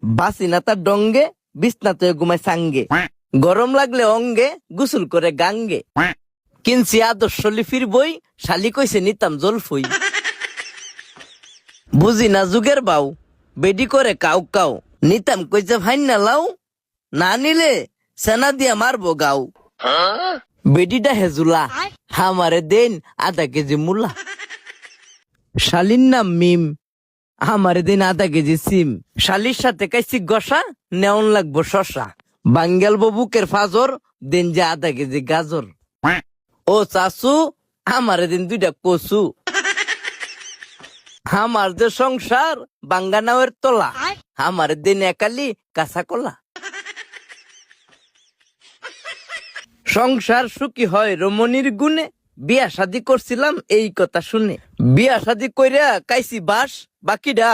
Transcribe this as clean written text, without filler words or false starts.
বাসি না তার ডঙ্গে, বিছনাতে ঘুমায় সাঙ্গে, গরম লাগলে অঙ্গে, গোসল করে গাঙ্গে। কিনছি আদর্শ লিপির বই, শালি কইছে নিতাম জলফই। বুঝি না যুগের বাউ, বেডি করে কাউ কাউ, নিতাম কইছে ভাইন না লাউ, না নিলে সেনা দিয়া মারবো গাও। বেডিটা হেজুলা, আমারে দেন আধা কেজি মুলা। শালির নাম মিম, আমারে দিন আধা কেজি সিম। শালির সাথে কাইছি গসা, নেওন লাগবো শশা। বাঙ্গাল বুকের ফাজর, দিন যে আধা কেজি গাজর। ও চাচু, আমারে দিন 2টা কচু। আমার যে সংসার বাঙ্গানাওয়ের তলা, আমার দিন একালি কাঁচা কলা। সংসার সুখী হয় রমণীর গুণে, বিয়া শাদি করছিলাম এই কথা শুনে। বিয়া শাদি কইরা কাইছি বাস, বাকিটা